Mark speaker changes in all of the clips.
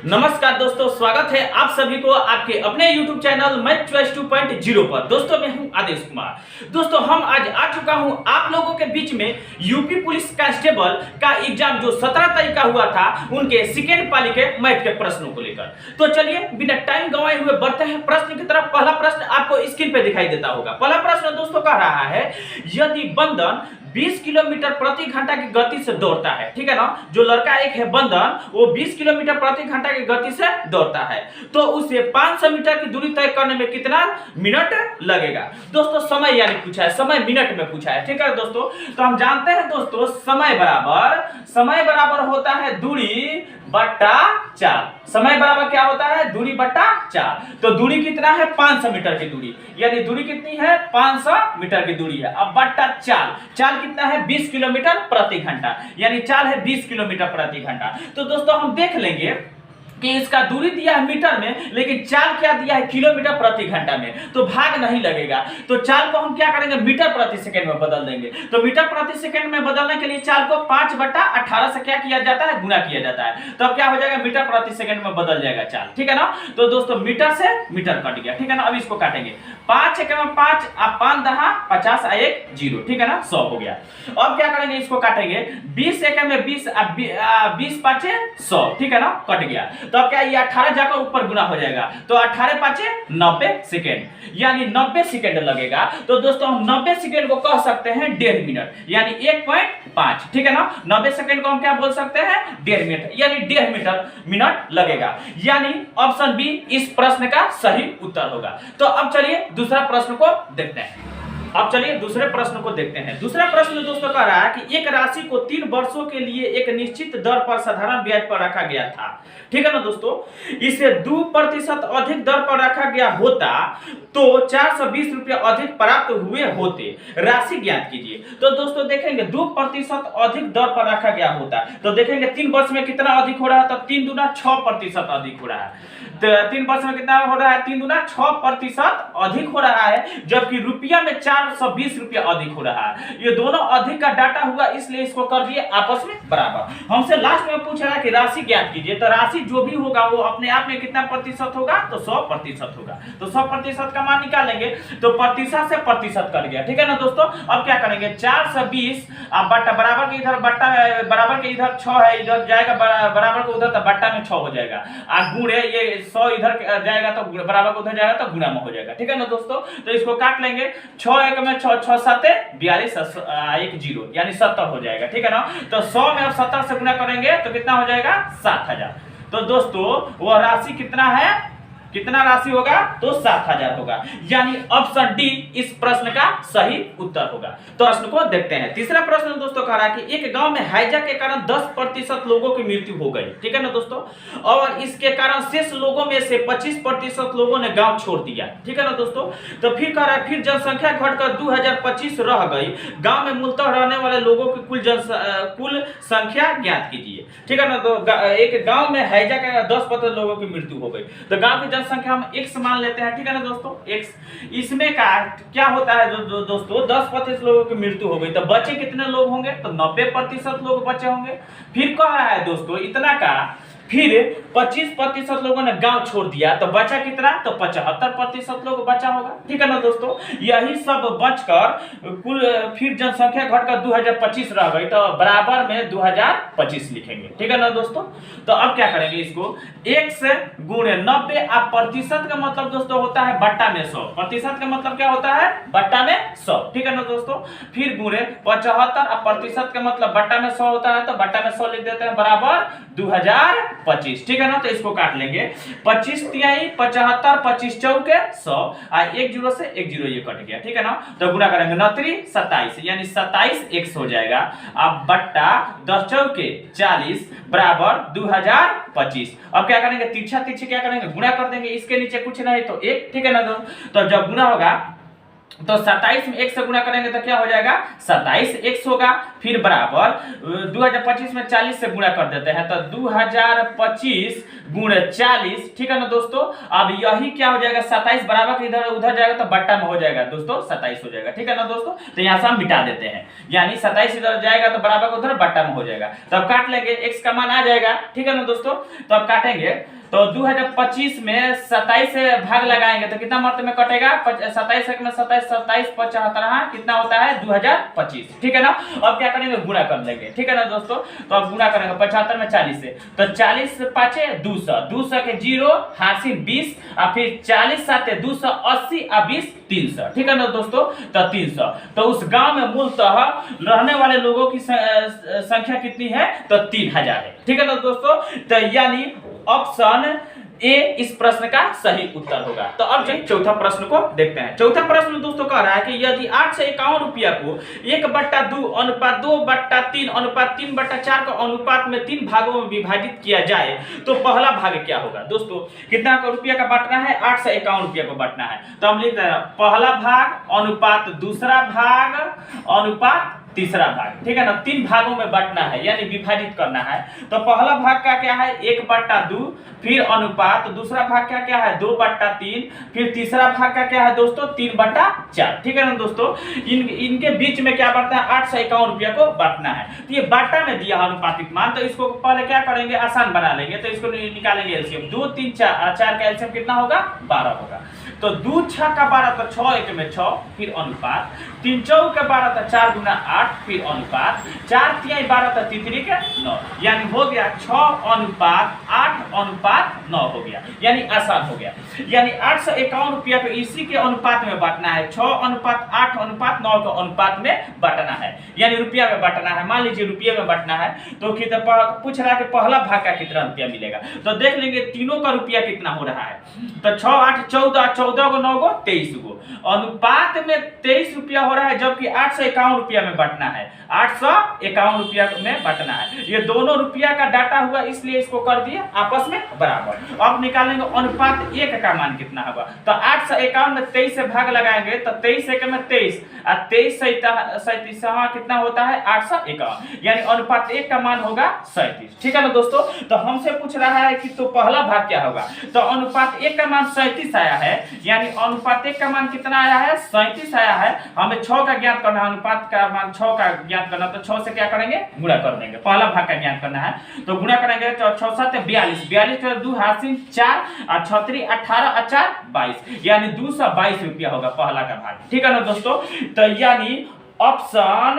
Speaker 1: नमस्कार दोस्तों, स्वागत है आप सभी को आपके अपने YouTube चैनल मैथ चॉइस 2.0 पर। दोस्तों मैं हूं आदेश कुमार। दोस्तों हम आज आ चुका हूं आप लोगों के बीच में यूपी पुलिस कांस्टेबल का एग्जाम जो 17 तारीख का हुआ था उनके सेकेंड पाली के मैथ के प्रश्नों को लेकर। तो चलिए बिना टाइम गंवाए हुए बढ़ते हैं प्रश्न की तरफ। पहला प्रश्न आपको स्क्रीन पे दिखाई देता होगा। पहला प्रश्न दोस्तों कह रहा है, यदि बंधन 20 किलोमीटर प्रति घंटा की गति से दौड़ता है, ठीक है ना। जो लड़का एक है बंधन, वो 20 किलोमीटर प्रति घंटा की गति से दौड़ता है, तो उसे 500 मीटर की दूरी तय करने में कितना मिनट लगेगा। दोस्तों समय यानी पूछा है, समय मिनट में पूछा है, ठीक है दोस्तों। तो हम जानते हैं दोस्तों समय बराबर होता है दूरी बट्टा चाल। समय बराबर क्या होता है? दूरी बट्टा चाल। तो दूरी कितना है? 500 मीटर की दूरी, यानी दूरी कितनी है? 500 मीटर की दूरी है। अब बट्टा चाल, चाल कितना है? 20 किलोमीटर प्रति घंटा, यानी चाल है 20 किलोमीटर प्रति घंटा। तो दोस्तों हम देख लेंगे कि इसका दूरी दिया है मीटर में, लेकिन चाल क्या दिया है? किलोमीटर प्रति घंटा में, तो भाग नहीं लगेगा। तो चाल को हम क्या करेंगे? मीटर प्रति सेकंड में बदल देंगे। तो मीटर प्रति सेकंड में बदलने के लिए चाल को 5/18 से क्या किया जाता है? गुना किया जाता है। तो अब क्या हो जाएगा? मीटर प्रति सेकंड में बदल जाएगा चाल, ठीक है ना। तो दोस्तों मीटर से मीटर कट गया, ठीक है ना। अब इसको काटेंगे, 5 × 5 अब 5 10 50 1 0, ठीक है ना, 100 हो गया। अब क्या करेंगे? इसको काटेंगे, 20 × 20 20 5 100, ठीक है ना, कट गया। तो अब क्या ये 18 जाकर ऊपर गुना हो जाएगा, तो 18 5 90 सेकेंड, यानी 90 सेकेंड लगेगा। तो दोस्तों हम 90 सेकेंड को कह सकते हैं 1.5 मिनट, यानी 1.5, ठीक है ना। 90 सेकेंड को हम क्या बोल सकते हैं? 1.5 मिनट, यानी 1.5 मिनट लगेगा, यानी ऑप्शन बी इस प्रश्न का सही उत्तर होगा। तो अब चलिए दूसरा प्रश्न को देखते हैं। अब चलिए दूसरे प्रश्न को देखते हैं। दूसरा प्रश्न दोस्तों कह रहा है कि एक राशि को 3 वर्षों के लिए एक निश्चित दर पर साधारण ब्याज पर रखा गया था, ठीक है ना दोस्तों। इसे 2% अधिक दर पर रखा गया होता तो 420 रुपये अधिक प्राप्त हुए होते। राशि ज्ञात कीजिए। तो दोस्तों देखेंगे 2% अधिक दर पर रखा गया होता, तो देखेंगे 3 वर्ष में कितना अधिक हो रहा है? तो 3 दूना 6% अधिक हो रहा है। तो 3 वर्ष में कितना हो रहा है? 3 दूना 6% अधिक हो रहा है, जबकि रुपया में 420 रुपया अधिक हो रहा है। ये दोनों अधिक का डाटा हुआ, इसलिए इसको कर दिए आपस में बराबर। हमसे लास्ट में पूछ रहा है कि राशि ज्ञात कीजिए। तो राशि जो भी होगा वो अपने आप में कितना प्रतिशत होगा? तो 100% होगा। तो 100% का मान निकालेंगे, तो प्रतिशत से प्रतिशत कट गया, ठीक है ना दोस्तों। अब क्या करेंगे? 420 अब बट्टा बराबर के इधर बट्टा बराबर के इधर 6 है, इधर जाएगा बराबर को उधर, तो बट्टा में 6 हो जाएगा। गुणे ये 100 इधर जाएगा तो बराबर को उधर जाएगा तो गुना में हो जाएगा, ठीक है ना दोस्तों। तो इसको काट लेंगे, 6 1 में 6 6 7 42 1 0, यानी 70 हो जाएगा, ठीक है ना। तो 100 में अब 70 से गुना करेंगे तो कितना हो जाएगा? 7000। तो दोस्तों वह राशि कितना है? कितना राशि होगा? तो 7000 होगा, यानी ऑप्शन डी इस प्रश्न का सही उत्तर होगा। तो प्रश्न को देखते हैं। तीसरा प्रश्न दोस्तों कह रहा है कि एक गांव में हैजा के कारण 10% लोगों की मृत्यु हो गई, ठीक है ना दोस्तों, और इसके कारण शेष लोगों में से 25% लोगों ने गांव छोड़ दिया, ठीक है ना दोस्तों। तो फिर कह रहा है, फिर जनसंख्या घटकर 2025 रह गई। गांव में मूलतः रहने वाले लोगों की कुल संख्या ज्ञात कीजिए, ठीक है ना। तो एक गांव में हैजा के 10% लोगों की मृत्यु हो गई, तो गांव की संख्या हम x मान लेते हैं, ठीक है ना दोस्तों, x। इसमें का क्या होता है दोस्तों? 10% लोगों की मृत्यु हो गई, तो बचे कितने लोग होंगे? तो 90% लोग बचे होंगे। फिर कह रहा है दोस्तों इतना का, फिर 25% लोगों ने गांव छोड़ दिया, तो बचा कितना? तो 75% लोग बचा होगा, ठीक है ना दोस्तों। यही सब बचकर कुल फिर जनसंख्या घटकर 2025 रह गई, तो बराबर में 2025 लिखेंगे, ठीक है ना दोस्तों। तो अब क्या करेंगे? इसको 1 से गुणे 90, अब प्रतिशत का मतलब दोस्तों होता है बट्टा में 100। प्रतिशत का मतलब क्या होता है? बट्टा में 100, ठीक है ना दोस्तों। फिर गुणे 75, अब प्रतिशत का मतलब बट्टा में 100 होता है, तो बट्टा में 100 लिख देते हैं, बराबर 2025, ठीक है ना। तो इसको काट लेंगे, 25 तिहाई 75 25 चौके 100, 1 0 से 1 0 ये कट गया, ठीक है ना। तो गुना करेंगे 29 27, यानी 27 x हो जाएगा। अब बट्टा 10 चौके 40 बराबर 2025। अब क्या करेंगे? तिरछा तिरछे क्या करेंगे? गुना कर देंगे, इसके नीचे कुछ नहीं तो 1, ठीक है ना। तो जब गुना होगा तो 27 में 1 से गुणा करेंगे तो क्या हो जाएगा 27x होगा। फिर बराबर 2025 में 40 से गुणा कर देते हैं तो 2025 गुणे 40, ठीक है ना दोस्तों। अब यही क्या हो जाएगा 27 बराबर के इधर उधर जाएगा तो बट्टा में हो जाएगा दोस्तों 27 हो जाएगा, ठीक है ना दोस्तों। तो यहाँ से हम मिटा देते हैं, यानी 27 इधर जाएगा तो बराबर के उधर बट्टा में हो जाएगा। तो अब काट लेंगे, x का मान आ जाएगा, ठीक है ना दोस्तों। तो अब काटेंगे तो 2025 में 27 से भाग लगाएंगे तो कितना मर्त में कटेगा 27 में 27 27 75 कितना होता है 2025, ठीक है ना। अब क्या करेंगे गुणा कर लेंगे, ठीक है ना दोस्तों। तो अब गुणा करेंगे 75 में 40 से तो 40 5 200 200 के 0 हासिल 20 और फिर 40 7 280 और 20 300, ठीक है ना दोस्तों। तो 300 तो उस गांव में मूलतः रहने वाले लोगों की संख्या कितनी है तो 3000 है, ठीक है ना दोस्तों। तो यानी ऑप्शन ए इस प्रश्न का सही उत्तर होगा। तो अब चौथा प्रश्न को देखते हैं। चौथा प्रश्न दोस्तों कह रहा है कि यदि 851 रुपया को 1/2 अनुपात 2/3 अनुपात 3/4 का अनुपात में 3 भागों में विभाजित किया जाए तो पहला भाग क्या होगा। दोस्तों कितना का रुपया का बांटना है 851 रुपया को बांटना है। तो हम लिखते हैं पहला भाग अनुपात दूसरा भाग अनुपात तीसरा भाग, ठीक है ना। 3 भागों में बांटना है यानी विभाजित करना है। तो पहला भाग का क्या है 1/2, फिर अनुपात, दूसरा भाग का क्या है 2/3, फिर तीसरा भाग का क्या है दोस्तों 3/4, ठीक है ना दोस्तों। इनके बीच में क्या बांटना है 851 रुपया को बांटना है। तो ये बांटा में दिया अनुपातिक मान, तो इसको पहले क्या करेंगे आसान बना लेंगे। तो इसको निकालेंगे एलसीएम, 2 3 4 का एलसीएम कितना होगा 12 होगा। तो 2 6 का 12 तो 6 1 में 6 फिर अनुपात, 3 4 का 12 तो 4 गुना 8 फिर अनुपात, 4 3 12 तो 3 3 के 9, यानी हो गया 6 अनुपात 8 अनुपात 9 हो गया, यानी आसान हो गया। यानी 851 रुपया को इसी के अनुपात में बांटना है, 6 अनुपात 8 अनुपात 9 के अनुपात में बांटना है, यानी रुपया में बांटना है। मान लीजिए रुपये में बांटना है तो पूछ रहा है कि पहला भाग का कितना रुपया मिलेगा। तो देख लेंगे तीनों का रुपया कितना हो रहा है। तो 6 8 14 14 को 9 को 23 को अनुपात में 23 रुपया हो रहा है, जबकि 851 रुपया में बांटना है, 851 रुपया में बांटना है। ये दोनों रुपया का डाटा हुआ इसलिए इसको कर दिए आपस में बराबर। अब निकालेंगे अनुपात 1 का मान कितना होगा। तो 851 में 23 से भाग लगाएंगे तो 23 1 में 23 और 23 37 कितना होता है 851, यानी अनुपात 1 का मान होगा 37, ठीक है ना दोस्तों। तो हमसे पूछ रहा है कि तो पहला भाग क्या होगा। तो अनुपात 1 का मान 37 आया है, यानी अनुपात 1 का मान कितना आया है 37 आया है। हमें 6 का ज्ञात करना है, अनुपात का मान 6 का ज्ञात करना, तो 6 से क्या करेंगे गुणा कर देंगे। पहला भाग का ज्ञात करना है तो गुणा करेंगे तो 6 7 42 42 का 2 हासिल 4 और 6 3 18 और 4 22, यानी 222 रुपया होगा पहला का भाग, ठीक है ना दोस्तों। तो यानी ऑप्शन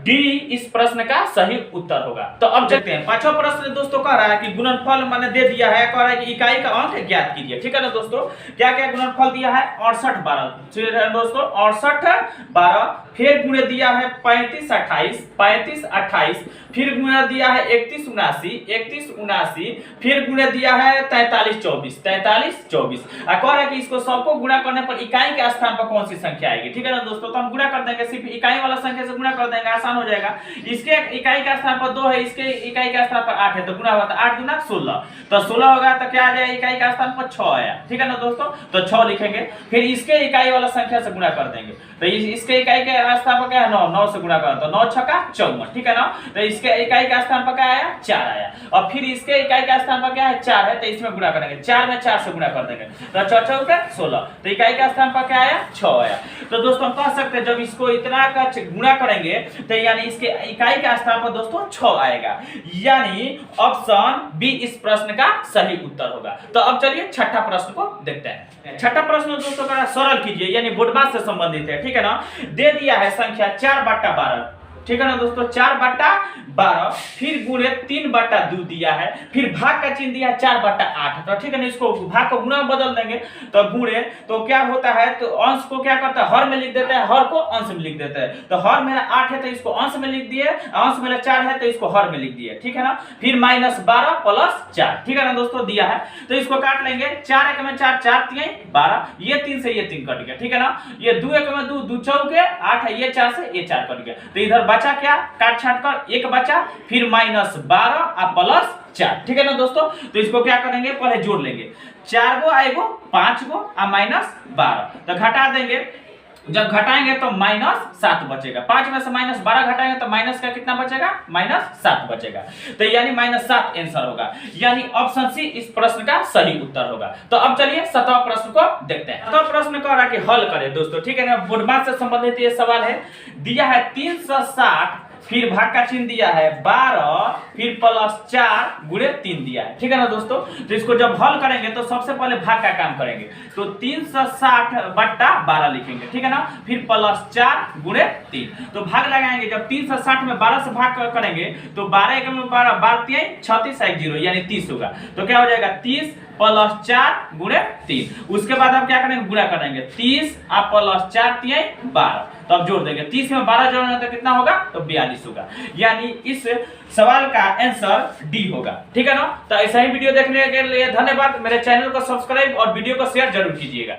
Speaker 1: डी इस प्रश्न का सही उत्तर होगा। तो अब देखते हैं पांचवा प्रश्न दोस्तों कह रहा है कि गुणनफल मैंने दे दिया है, कह रहा है कि इकाई का अंक ज्ञात कीजिए, ठीक है ना दोस्तों। क्या क्या गुणनफल दिया है 68 12, ठीक है दोस्तों 68 12, फिर गुणे दिया है 35 28 35 28, फिर गुणे दिया है 31 79 31 79, फिर गुणे दिया है 43 24 43 24। कह रहा है कि इसको सबको गुणा करने पर इकाई के स्थान पर कौन सी संख्या आएगी, ठीक है ना दोस्तों। तो हम गुणा कर देंगे, सिर्फ इकाई वाला संख्या से गुणा कर देंगे, आसान हो जाएगा। इसके इकाई का स्थान पर 2 है, इसके इकाई का स्थान पर 8 है, तो गुणा हुआ तो 8 गुना 16, तो 16 होगा तो क्या आ जाएगा इकाई का स्थान पर 6 आया, ठीक है ना दोस्तों। तो 6 लिखेंगे, फिर इसके इकाई वाला संख्या से गुणा कर देंगे। तो इसके इकाई के स्थान पर क्या है 9 9 से गुणा करें तो 9 6 54, ठीक है ना। तो इसके इकाई का स्थान पर क्या आया 4 आया, और फिर इसके इकाई का स्थान पर क्या है 4 है, तो इसमें गुणा करेंगे, 4 में 4 से गुणा कर देंगे तो 4 4 के 16, तो इकाई का स्थान पर क्या आया 6 आया। तो दोस्तों हम कह सकते हैं जब इसको इतना का गुणा करेंगे तो यानी इसके इकाई का स्थान पर दोस्तों 6 आएगा, यानी ऑप्शन बी इस प्रश्न का सही उत्तर होगा। तो अब चलिए छठा प्रश्न को देखते हैं। छठा प्रश्न दोस्तों का सरल कीजिए, यानी बोर्डमास से संबंधित है, ठीक है ना। दे दिया है संख्या 4/12, ठीक है ना दोस्तों 4/12, फिर गुणे 3/2 दिया है, फिर भाग का चिन्ह दिया है 4/8, तो ठीक है ना। इसको भाग को गुणा में बदल देंगे तो गुणे, तो क्या होता है तो अंश को क्या करता है हर में लिख देता है, हर को अंश में लिख देता है। तो हर मेरा 8 है तो इसको अंश में लिख दिए, अंश मेरा 4 है तो इसको हर में लिख दिए, ठीक है ना। फिर -12 + 4, ठीक है ना दोस्तों दिया है, तो इसको काट लेंगे। 4 1 में 4 4 3 12, ये 3 से ये 3 कट गया, ठीक है ना। ये 2 1 में 2 2 4 के 8 है, ये 4 से ये 4 कट गया, तो इधर बचा क्या काट छाट कर 1 बचा, फिर -12 और +4, ठीक है ना दोस्तों। तो इसको क्या करेंगे पहले जोड़ लेंगे, 4 गो आएगो 5 गो और -12, तो घटा देंगे जब घटाएंगे तो -7 बचेगा। 5 में से -12 घटाएंगे तो माइनस का कितना बचेगा? -7 बचेगा। तो यानी -7 आंसर होगा, यानी ऑप्शन सी इस प्रश्न का सही उत्तर होगा। तो अब चलिए 7वां प्रश्न को देखते हैं। 7वां प्रश्न कह रहा है कि हल करें दोस्तों, ठीक है ना। बोर्डमार्क से संबंधित ये सवाल है। दिया है 360, फिर भाग का चिन्ह दिया है 12, फिर +4 गुणे 3 दिया है, ठीक है ना दोस्तों। तो इसको जब हल करेंगे तो सबसे पहले भाग का काम करेंगे, तो 360 बट्टा 12 लिखेंगे, ठीक है ना। फिर +4 गुणे 3, तो भाग लगाएंगे। जब 360 में 12 से भाग करेंगे तो 12 × 12 12 36 0 यानी 30 होगा। तो क्या हो जाएगा? 30 +4 गुणे 3। उसके बाद आप क्या करेंगे? गुणा करेंगे। 30 आप +4 12, तो अब जोड़ देंगे। 30 में 12 जोड़ना तो कितना होगा? तो 42 होगा। यानी इस सवाल का आंसर डी होगा, ठीक है ना। तो ऐसा ही वीडियो देखने के लिए धन्यवाद। मेरे चैनल को सब्सक्राइब और वीडियो को शेयर जरूर कीजिएगा।